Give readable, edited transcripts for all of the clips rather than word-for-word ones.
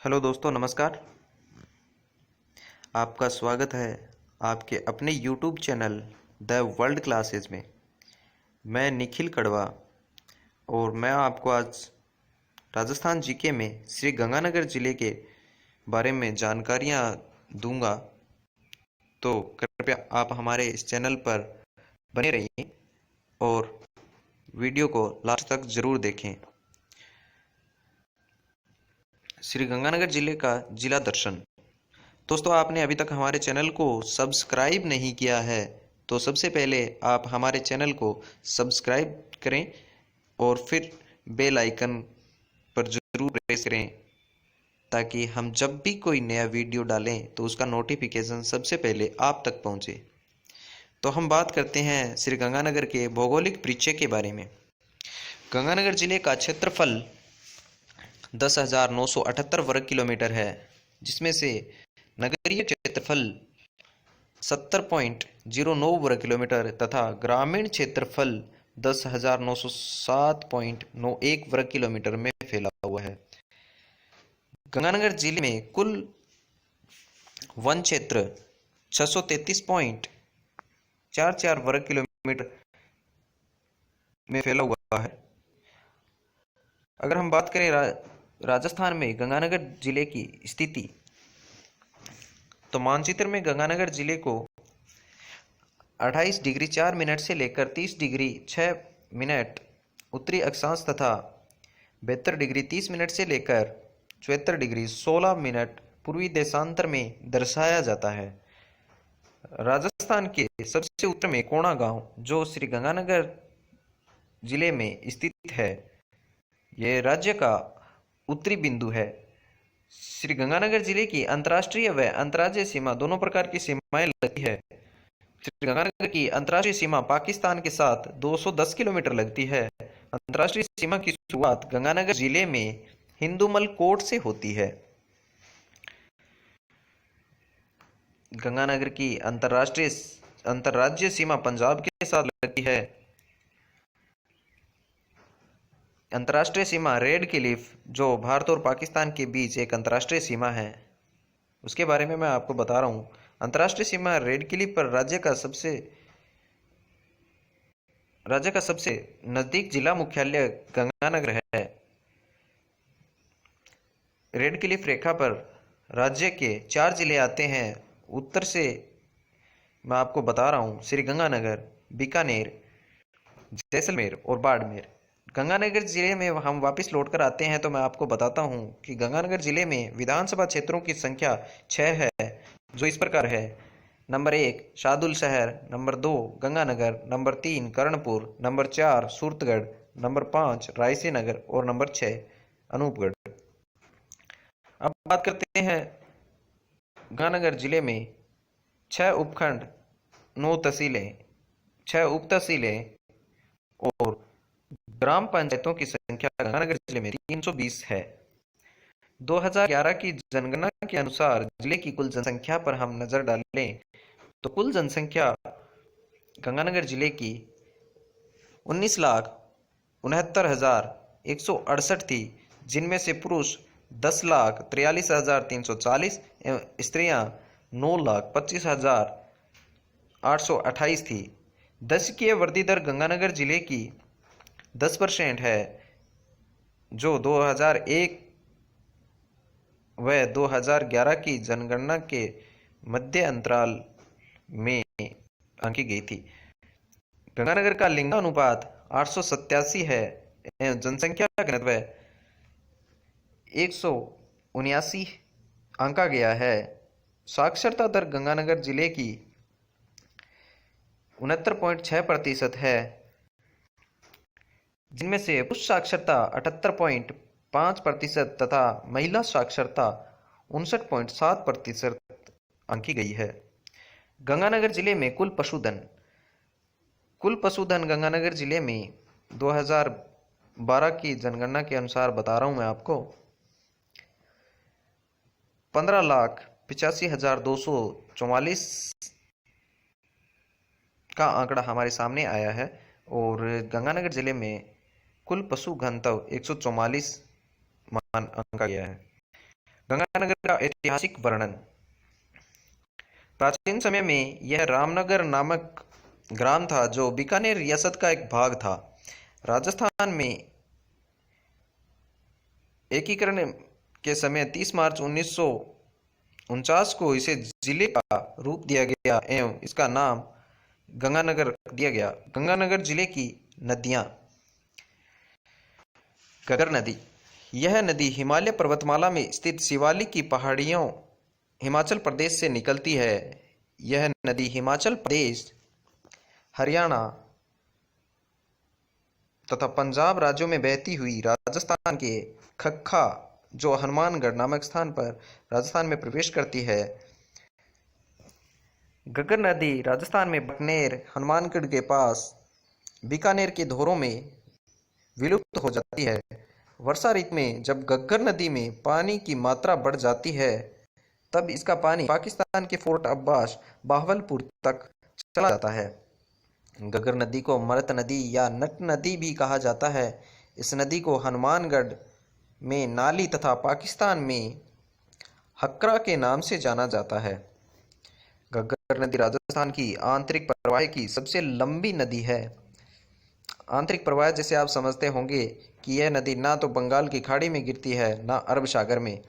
Hello दोस्तों, नमस्कार। आपका स्वागत है आपके अपने YouTube channel the world classes में। मैं निखिल कड़वा और मैं आपको आज राजस्थान जीके में श्री गंगानगर ज़िले के बारे में जानकारियाँ दूंगा। तो कृपया आप हमारे इस चैनल पर बने रहिए और वीडियो को लास्ट तक ज़रूर देखें। श्री गंगानगर ज़िले का जिला दर्शन। दोस्तों, आपने अभी तक हमारे चैनल को सब्सक्राइब नहीं किया है तो सबसे पहले आप हमारे चैनल को सब्सक्राइब करें और फिर बेल आइकन पर ज़रूर प्रेस करें ताकि हम जब भी कोई नया वीडियो डालें तो उसका नोटिफिकेशन सबसे पहले आप तक पहुंचे। तो हम बात करते हैं श्री गंगानगर के भौगोलिक परिचय के बारे में। गंगानगर जिले का क्षेत्रफल 10,978 वर्ग किलोमीटर है, जिसमें से नगरीय क्षेत्रफल 70.09 वर्ग किलोमीटर तथा ग्रामीण क्षेत्रफल 10,907.91 वर्ग किलोमीटर में फैला हुआ है। गंगानगर जिले में कुल वन क्षेत्र 633.44 वर्ग किलोमीटर में फैला हुआ है। अगर हम बात करें राजस्थान में गंगानगर जिले की स्थिति, तो मानचित्र में गंगानगर जिले को 28 डिग्री 4 मिनट से लेकर 30 डिग्री 6 मिनट उत्तरी अक्षांश तथा 72 डिग्री 30 मिनट से लेकर 74 डिग्री 16 मिनट पूर्वी देशांतर में दर्शाया जाता है। राजस्थान के सबसे उत्तर में कोणा गांव, जो श्री गंगानगर जिले में स्थित है, यह राज्य का उत्तरी बिंदु है। श्री गंगानगर जिले की अंतर्राष्ट्रीय व अंतर्राज्यीय सीमा दोनों प्रकार की सीमाएं लगती है। श्री गंगानगर की अंतर्राष्ट्रीय सीमा पाकिस्तान के साथ 210 किलोमीटर लगती है। अंतर्राष्ट्रीय सीमा की शुरुआत गंगानगर जिले में हिंदूमल कोट से होती है। गंगानगर की अंतर्राज्यीय सीमा पंजाब के साथ लगती है। अंतर्राष्ट्रीय सीमा रेड क्लिफ, जो भारत और पाकिस्तान के बीच एक अंतर्राष्ट्रीय सीमा है, उसके बारे में मैं आपको बता रहा हूँ। अंतर्राष्ट्रीय सीमा रेड क्लिफ पर राज्य का सबसे नजदीक जिला मुख्यालय गंगानगर है। रेड क्लिफ रेखा पर राज्य के 4 जिले आते हैं। उत्तर से मैं आपको बता रहा हूँ श्री गंगानगर, बीकानेर, जैसलमेर और बाड़मेर। गंगानगर जिले में हम वापस लौटकर आते हैं तो मैं आपको बताता हूँ कि गंगानगर जिले में विधानसभा क्षेत्रों की संख्या 6 है, जो इस प्रकार है। Number 1 Sadulshahar, number 2 Ganganagar, number 3 Karanpur, number 4 Suratgarh, number 5 Raisinghnagar और नंबर 6 अनूपगढ़। अब बात करते हैं गंगानगर जिले में 6 उपखंड, 9 तहसीलें, 6 उप तहसीलें और ग्राम पंचायतों की संख्या गंगानगर जिले में 320 है। 2011 की जनगणना के अनुसार जिले की कुल जनसंख्या पर हम नजर डालें तो कुल जनसंख्या गंगानगर जिले की 19,69,168 थी, जिनमें से पुरुष 10,43,340 एवं स्त्रियां 9,25,828 थी। दशकीय वृद्धि दर गंगानगर जिले की 10% है, जो 2001 व 2011 की जनगणना के मध्य अंतराल में आंकी गई थी। गंगानगर का लिंगानुपात 887 है एवं जनसंख्या घनत्व 179 आंका गया है। साक्षरता दर गंगानगर जिले की 69.6% है, जिनमें से पुरुष साक्षरता 78.5% तथा महिला साक्षरता 59.7% आंकी गई है। गंगानगर जिले में कुल पशुधन गंगानगर जिले में 2012 की जनगणना के अनुसार बता रहा हूं मैं आपको, 15,85,244 का आंकड़ा हमारे सामने आया है और गंगानगर जिले में कुल पशु घनत्व 144 मान आंका गया है। गंगानगर का ऐतिहासिक वर्णन। प्राचीन समय में यह रामनगर नामक ग्राम था जो बीकानेर रियासत का एक भाग था। राजस्थान में एकीकरण के समय 30 मार्च 1949 को इसे जिले का रूप दिया गया एवं इसका नाम गंगानगर रख दिया गया। गंगानगर जिले की नदियां। घग्गर नदी। यह नदी हिमालय पर्वतमाला में स्थित शिवालिक की पहाड़ियों हिमाचल प्रदेश से निकलती है। यह नदी हिमाचल प्रदेश, हरियाणा तथा पंजाब राज्यों में बहती हुई राजस्थान के खक्खा जो हनुमानगढ़ नामक स्थान पर राजस्थान में प्रवेश करती है। घग्गर नदी राजस्थान में बीकानेर, हनुमानगढ़ के पास बीकानेर के धोरों में विलुप्त हो जाती है। वर्षा ऋतु में जब घग्गर नदी में पानी की मात्रा बढ़ जाती है तब इसका पानी पाकिस्तान के फोर्ट अब्बास बहावलपुर तक चला जाता है। घग्गर नदी को मरत नदी या नट नदी भी कहा जाता है। इस नदी को हनुमानगढ़ में नाली तथा पाकिस्तान में हक्रा के नाम से जाना जाता है। घग्गर नदी राजस्थान की आंतरिक प्रवाह की सबसे लंबी नदी है। आंतरिक प्रवाह जैसे आप समझते होंगे कि यह नदी ना तो बंगाल की खाड़ी में गिरती है ना अरब सागर में,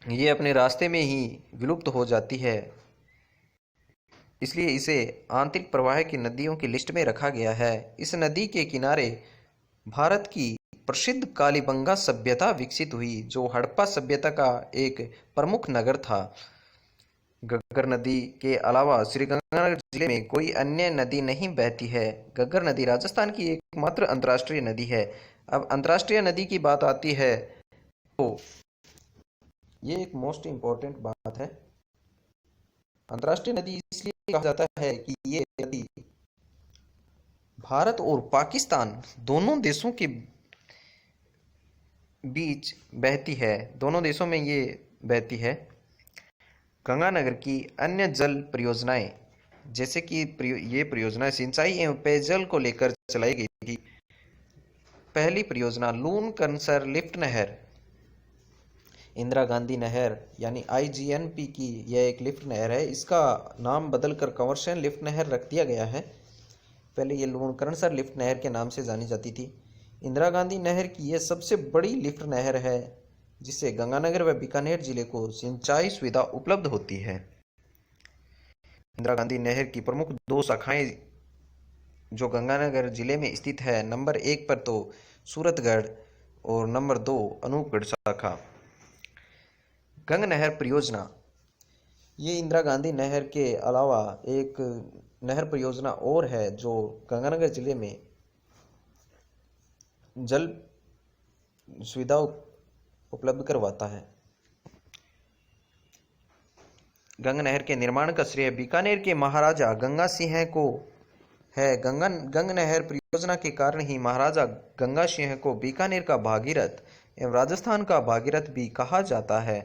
ये अपने रास्ते में ही विलुप्त हो जाती है, इसलिए इसे आंतरिक प्रवाह की नदियों की लिस्ट में रखा गया है। इस नदी के किनारे भारत की प्रसिद्ध कालीबंगा सभ्यता विकसित हुई जो हड़प्पा सभ्यता का एक प्रमुख नगर था। घग्गर नदी के अलावा श्रीगंगानगर जिले में कोई अन्य नदी नहीं बहती है। घग्गर नदी राजस्थान की एकमात्र अंतर्राष्ट्रीय नदी है। अब अंतर्राष्ट्रीय नदी की बात आती है तो ये एक मोस्ट इम्पोर्टेंट बात है। अंतर्राष्ट्रीय नदी इसलिए कहा जाता है कि ये नदी भारत और पाकिस्तान दोनों देशों के बीच बहती है। दोनों देशों में ये बहती है। गंगानगर की अन्य जल परियोजनाएं जैसे कि ये परियोजना सिंचाई एवं पेयजल को लेकर चलाई गई थी। पहली परियोजना लून कंसर लिफ्ट नहर, इंदिरा गांधी नहर यानी IGNP की यह एक लिफ्ट नहर है। इसका नाम बदलकर कंवर्शन लिफ्ट नहर रख दिया गया है। पहले ये लून कंसर लिफ्ट नहर के नाम से जानी जाती थी। इंदिरा गांधी नहर की यह सबसे बड़ी लिफ्ट नहर है जिससे गंगानगर व बीकानेर जिले को सिंचाई सुविधा उपलब्ध होती है। इंदिरा गांधी नहर की प्रमुख दो शाखाएं जो गंगानगर जिले में स्थित है, नंबर 1 पर तो सूरतगढ़ और नंबर 2 अनूपगढ़ शाखा। गंग नहर परियोजना, ये इंदिरा गांधी नहर के अलावा एक नहर परियोजना और है जो गंगानगर जिले में जल सुविधा उपलब्ध करवाता है। गंग नहर के निर्माण का श्रेय बीकानेर के महाराजा गंगा सिंह को है। गंग नहर परियोजना के कारण ही महाराजा गंगा सिंह को बीकानेर का भागीरथ एवं राजस्थान का भागीरथ भी कहा जाता है।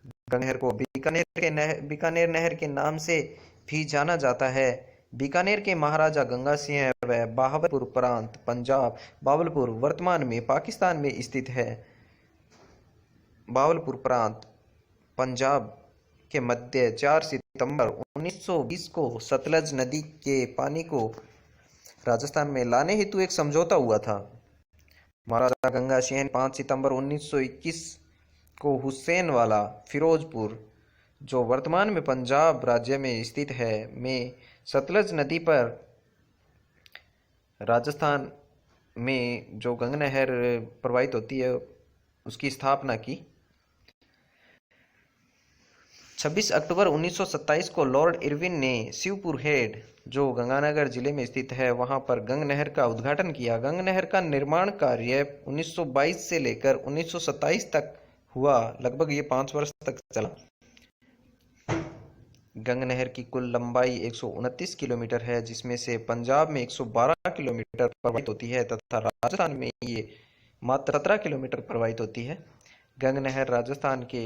गंग नहर को बीकानेर नहर के नाम से भी जाना जाता है। बीकानेर के महाराजा गंगा सिंह व बहावलपुर प्रांत पंजाब, बहावलपुर वर्तमान में पाकिस्तान में स्थित है। बहावलपुर प्रांत पंजाब के मध्य 4 सितंबर 1920 को सतलज नदी के पानी को राजस्थान में लाने हेतु एक समझौता हुआ था। महाराजा गंगा सिंह 5 सितंबर 1921 को हुसैनवाला, फिरोजपुर जो वर्तमान में पंजाब राज्य में स्थित है में सतलज नदी पर राजस्थान में जो गंग नहर प्रवाहित होती है उसकी स्थापना की। 26 अक्टूबर 1927 को लॉर्ड इरविन ने शिवपुर हेड जो गंगानगर जिले में स्थित है वहां पर गंग नहर का उद्घाटन किया। गंग नहर का निर्माण कार्य 1922 से लेकर 1927 तक हुआ, लगभग ये 5 वर्ष तक चला। गंग नहर की कुल लंबाई 129 किलोमीटर है जिसमें से पंजाब में 112 किलोमीटर प्रवाहित होती है तथा राजस्थान में ये मात्र 17 किलोमीटर प्रवाहित होती है। गंग नहर राजस्थान के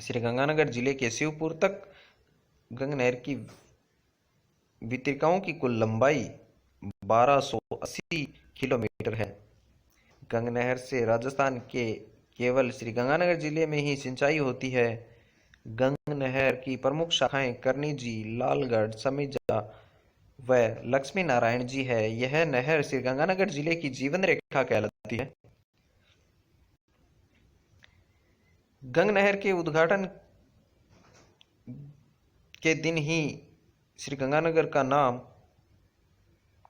श्री गंगानगर जिले के शिवपुर तक गंग नहर की वितरिकाओं की कुल लंबाई 1280 किलोमीटर है। गंग नहर से राजस्थान के केवल श्री गंगानगर जिले में ही सिंचाई होती है। गंग नहर की प्रमुख शाखाएं करनी जी, लालगढ़, समिजा व लक्ष्मी नारायण जी है। यह नहर श्री गंगानगर जिले की जीवन रेखा कहलाती है। गंग नहर के उद्घाटन के दिन ही श्री गंगानगर का नाम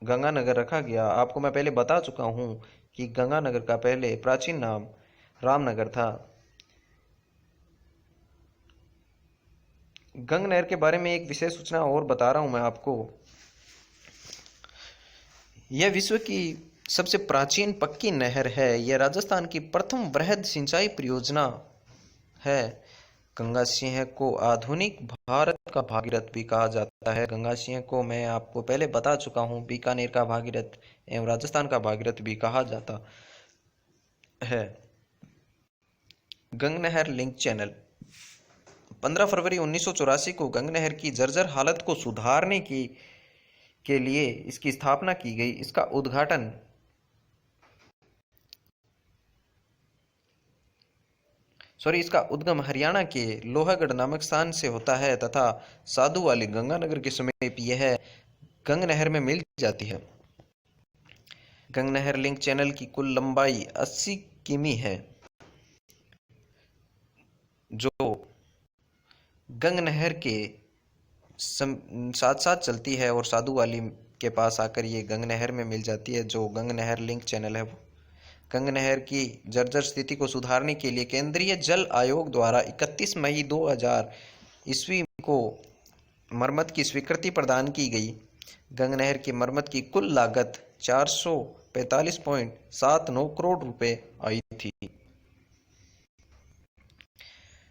गंगानगर रखा गया। आपको मैं पहले बता चुका हूं कि गंगानगर का पहले प्राचीन नाम रामनगर था। गंग नहर के बारे में एक विशेष सूचना और बता रहा हूं मैं आपको। यह विश्व की सबसे प्राचीन पक्की नहर है। यह राजस्थान की प्रथम वृहद सिंचाई परियोजना है। गंगा सिंह को आधुनिक भारत का भागीरथ भी कहा जाता है। गंगा सिंह को मैं आपको पहले बता चुका हूं, बीकानेर का भागीरथ एवं राजस्थान का भागीरथ भी कहा जाता है। गंग नहर लिंक चैनल 15 फरवरी 1984 को गंग नहर की जर्जर हालत को सुधारने के लिए इसकी स्थापना की गई। इसका उद्गम हरियाणा के लोहागढ़ नामक स्थान से होता है तथा साधु वाली गंगानगर के समीप यह गंग नहर में मिल जाती है। गंग नहर लिंक चैनल की कुल लंबाई 80 किमी है, जो गंग नहर के साथ साथ चलती है और साधु वाली के पास आकर ये गंग नहर में मिल जाती है। जो गंग नहर लिंक चैनल है, गंग नहर की जर्जर स्थिति को सुधारने के लिए केंद्रीय जल आयोग द्वारा 31 मई 2000 ईस्वी को मरम्मत की स्वीकृति प्रदान की गई। गंग नहर की मरम्मत की कुल लागत 445.79 करोड़ रुपए आई थी।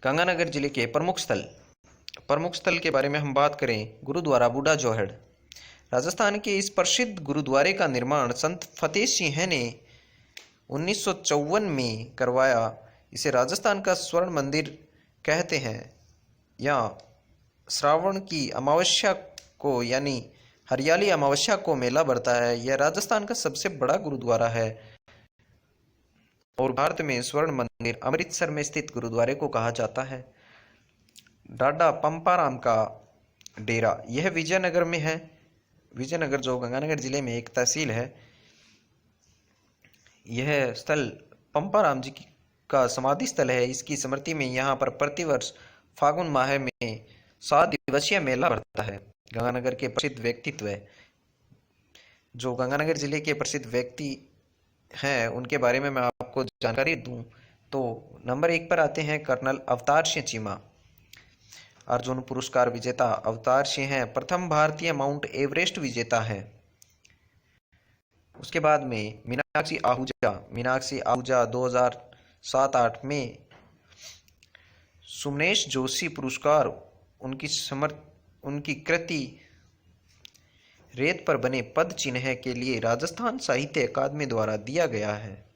गंगानगर जिले के प्रमुख स्थल के बारे में हम बात करें, गुरुद्वारा बूढ़ा जोहड़। राजस्थान के इस प्रसिद्ध गुरुद्वारे का निर्माण संत फतेह सिंह ने 1954 में करवाया। इसे राजस्थान का स्वर्ण मंदिर कहते हैं। यहाँ श्रावण की अमावस्या को यानी हरियाली अमावस्या को मेला बढ़ता है। यह राजस्थान का सबसे बड़ा गुरुद्वारा है और भारत में स्वर्ण मंदिर अमृतसर में स्थित गुरुद्वारे को कहा जाता है। डाडा पंपाराम का डेरा, यह विजयनगर में है। विजयनगर जो गंगानगर जिले में एक तहसील है। यह स्थल पंपाराम जी का समाधि स्थल है। इसकी स्मृति में यहाँ पर प्रतिवर्ष फागुन माह में 7 दिवसीय मेला बढ़ता है। गंगानगर के प्रसिद्ध व्यक्तित्व, जो गंगानगर जिले के प्रसिद्ध व्यक्ति हैं, उनके बारे में मैं आपको जानकारी दूं तो नंबर 1 पर आते हैं कर्नल अवतार सिंह चीमा। अर्जुन पुरस्कार विजेता अवतार सिंह हैं, प्रथम भारतीय माउंट एवरेस्ट विजेता है। उसके बाद में मीनाक्षी आहूजा 2007-8 में सुमनेश जोशी पुरस्कार उनकी कृति रेत पर बने पद चिन्ह के लिए राजस्थान साहित्य अकादमी द्वारा दिया गया है।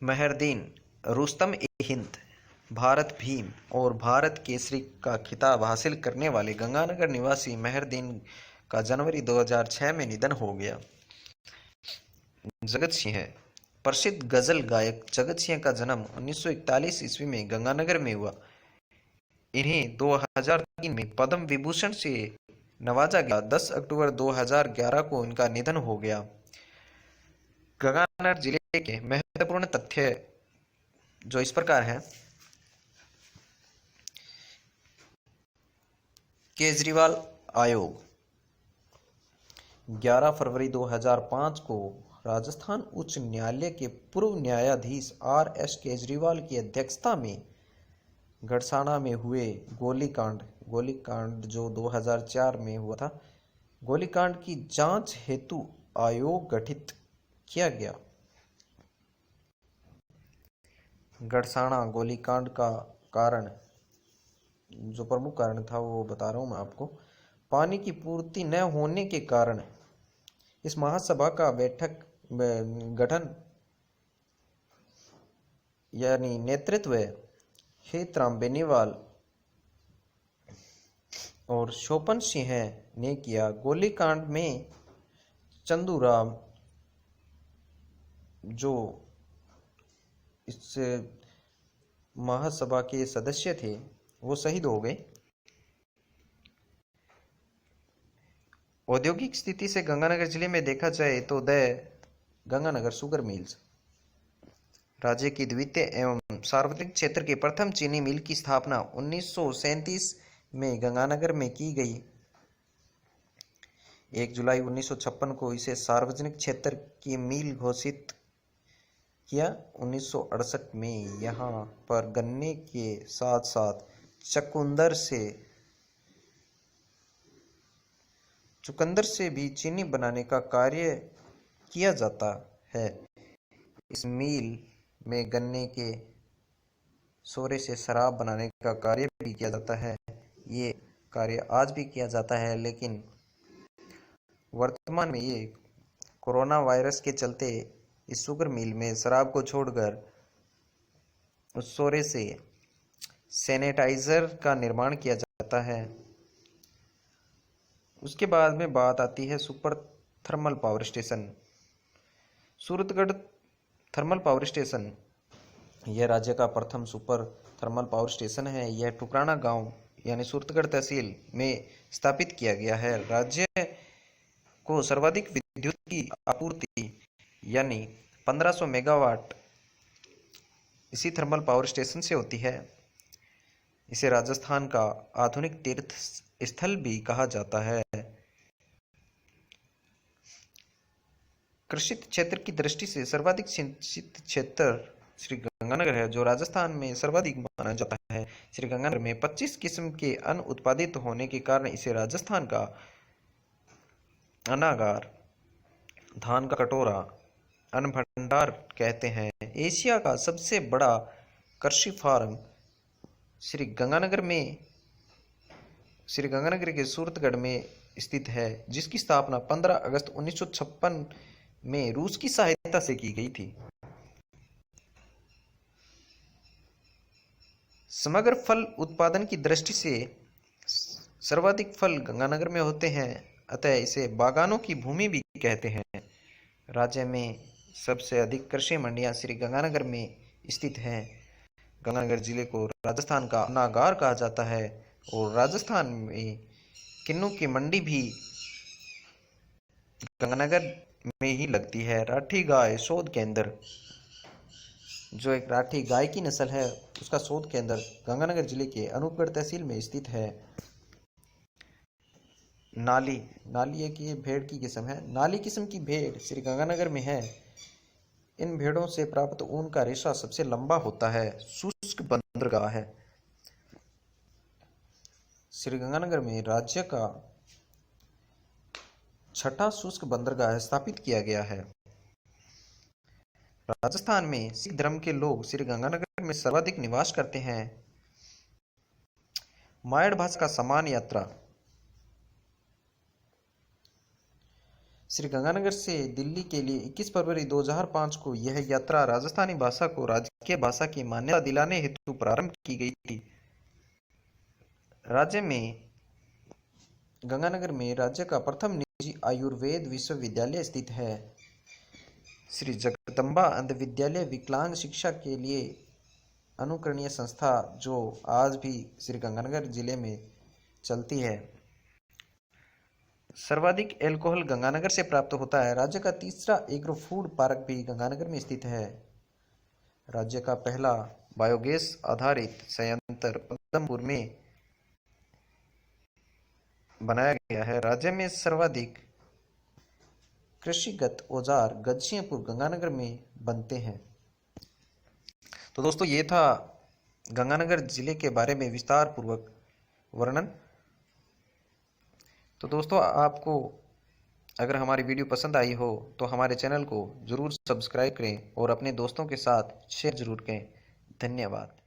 मेहरदीन रुस्तम ए हिंद, भारत भीम और भारत केसरी का खिताब हासिल करने वाले गंगानगर निवासी मेहरदीन का जनवरी 2006 में निधन हो गया। जगत सिंह, प्रसिद्ध गजल गायक जगत सिंह का जन्म 1941 ईस्वी में गंगानगर में हुआ। इन्हें 2003 में पद्म विभूषण से नवाजा गया। 10 अक्टूबर 2011 को इनका निधन हो गया। गंगानगर जिले के महत्वपूर्ण तथ्य जो इस प्रकार है। केजरीवाल आयोग 11 फरवरी 2005 को राजस्थान उच्च न्यायालय के पूर्व न्यायाधीश RS केजरीवाल की अध्यक्षता में गड़साना में हुए गोलीकांड जो 2004 में हुआ था, गोलीकांड की जांच हेतु आयोग गठित किया गया। गड़साना गोलीकांड का कारण, जो प्रमुख कारण था वो बता रहा हूं मैं आपको। पानी की पूर्ति न होने के कारण इस महासभा का गठन यानी नेतृत्व हेतराम बेनीवाल और शोपन सिंह ने किया। गोलीकांड में चंदूराम जो इस महासभा के सदस्य थे वो शहीद हो गए। औद्योगिक स्थिति से गंगानगर जिले में देखा जाए तो द गंगानगर शुगर मिल्स राज्य की द्वितीय एवं सार्वजनिक क्षेत्र के प्रथम चीनी मिल की स्थापना 1937 में गंगानगर में की गई। 1 जुलाई 1956 को इसे सार्वजनिक क्षेत्र की मिल घोषित किया। 1968 में यहाँ पर गन्ने के साथ साथ चुकंदर से भी चीनी बनाने का कार्य किया जाता है। इस मिल में गन्ने के सोरे से शराब बनाने का कार्य भी किया जाता है। ये कार्य आज भी किया जाता है, लेकिन वर्तमान में ये कोरोना वायरस के चलते इस शुगर मिल में शराब को छोड़कर उस सोरे से सैनिटाइजर का निर्माण किया जाता है। उसके बाद में बात आती है super thermal power station. Suratgarh thermal power station यह राज्य का प्रथम सुपर थर्मल पावर स्टेशन है। यह टुकराना गांव यानी सूरतगढ़ तहसील में स्थापित किया गया है। राज्य को सर्वाधिक विद्युत की आपूर्ति यानी 1500 मेगावाट इसी थर्मल पावर स्टेशन से होती है। इसे राजस्थान का आधुनिक तीर्थ स्थल भी कहा जाता है। कृषि क्षेत्र की दृष्टि से सर्वाधिक सिंचित क्षेत्र श्री गंगानगर है, जो राजस्थान में सर्वाधिक माना जाता है। श्री गंगानगर में 25 किस्म के अन्न उत्पादित होने के कारण इसे राजस्थान का अनागार, धान का कटोरा, अन्न भंडार कहते हैं। एशिया का सबसे बड़ा कृषि फार्म श्री गंगानगर के सूरतगढ़ में स्थित है, जिसकी स्थापना 15 अगस्त 1956 में रूस की सहायता से की गई थी। समग्र फल उत्पादन की दृष्टि से सर्वाधिक फल गंगानगर में होते हैं, अतः इसे बागानों की भूमि भी कहते हैं। राज्य में सबसे अधिक कृषि मंडियां श्री गंगानगर में स्थित हैं। गंगानगर जिले को राजस्थान का अनागार कहा जाता है और राजस्थान में किन्नू की मंडी भी गंगानगर में ही लगती है। राठी गाय शोध केंद्र, जो एक राठी गाय की नस्ल है, उसका शोध केंद्र गंगानगर जिले के अनूपगढ़ तहसील में स्थित है। नाली एक ये भेड़ की किस्म है। नाली किस्म की भेड़ श्री गंगानगर में है। इन भेड़ों से प्राप्त ऊन का रेशा सबसे लंबा होता है। शुष्क बंदरगाह है। श्री गंगानगर में राज्य का 6ठा शुष्क बंदरगाह स्थापित किया गया है। राजस्थान में सिख धर्म के लोग श्री गंगानगर में सर्वाधिक निवास करते हैं। मायड़ भाषा का समान यात्रा श्री गंगानगर से दिल्ली के लिए 21 फरवरी 2005 को यह यात्रा राजस्थानी भाषा को राजकीय भाषा की मान्यता दिलाने हेतु प्रारंभ की गई थी। राज्य में गंगानगर में राज्य का प्रथम निजी आयुर्वेद विश्वविद्यालय स्थित है। श्री जगदम्बा अंध विद्यालय विकलांग शिक्षा के लिए अनुकरणीय संस्था, जो आज भी श्री गंगानगर जिले में चलती है। सर्वाधिक अल्कोहल गंगानगर से प्राप्त होता है। राज्य का तीसरा एग्रो फूड पार्क भी गंगानगर में स्थित है। राज्य का पहला बायोगैस आधारित संयंत्र पद्मपुर में बनाया गया है। राज्य में सर्वाधिक कृषिगत औजार गजियापुर गंगानगर में बनते हैं। तो दोस्तों, ये था गंगानगर जिले के बारे में विस्तार पूर्वक वर्णन। तो दोस्तों, आपको अगर हमारी वीडियो पसंद आई हो तो हमारे चैनल को ज़रूर सब्सक्राइब करें और अपने दोस्तों के साथ शेयर ज़रूर करें। धन्यवाद।